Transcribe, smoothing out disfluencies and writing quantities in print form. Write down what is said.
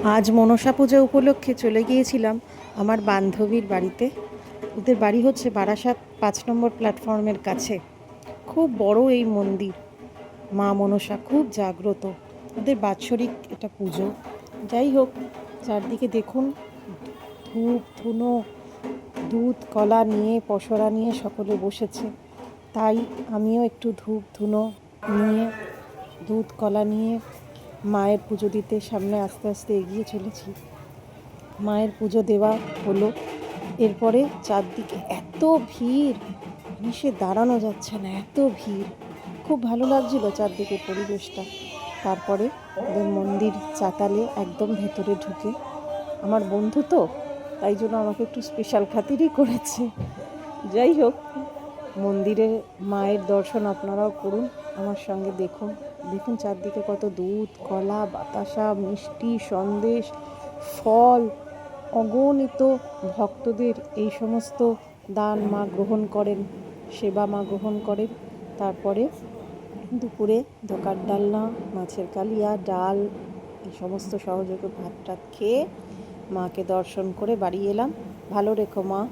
আজ মনসা পূজা উপলক্ষে চলে গিয়েছিলাম আমার বান্ধবীর বাড়িতে। ওদের বাড়ি হচ্ছে বারাসাত 5 নম্বর প্ল্যাটফর্মের কাছে। খুব বড় এই মন্দির, মা মনসা খুব জাগ্রত। ওদের বাৎসরিক এটা পুজো। যাই হোক, চারদিকে দেখুন, ধূপ ধুনো, দুধ কলা নিয়ে, পসরা নিয়ে সকলে বসেছে। তাই আমিও একটু ধূপ ধুনো নিয়ে, দুধ কলা নিয়ে মায়ের পুজো দিতে সামনে আস্তে আস্তে এগিয়ে চলেছি। মায়ের পুজো দেওয়া হলো, এরপরে চারদিকে এত ভিড়, সে দাঁড়ানো যাচ্ছে না, এত ভিড়। খুব ভালো লাগছিল চারদিকে পরিবেশটা। তারপরে ওদের মন্দির চাতালে একদম ভেতরে ঢুকে, আমার বন্ধু তো, তাই জন্য আমাকে একটু স্পেশাল খাতিরই করেছে। যাই হোক, মন্দিরে মায়ের দর্শন আপনারাও করুন, আমার সঙ্গে দেখুন। দেখুন চারদিকে কত দুধ কলা বাতাসা মিষ্টি সন্দেশ ফল, অগণিত ভক্তদের এই সমস্ত দান মা গ্রহণ করেন, সেবা মা গ্রহণ করেন। তারপরে দুপুরে ধোকার ডালনা, মাছের কালিয়া, ডাল, এই সমস্ত সহযোগে ভাত টাত খেয়ে মাকে দর্শন করে বাড়ি এলাম। ভালো রেখো মা।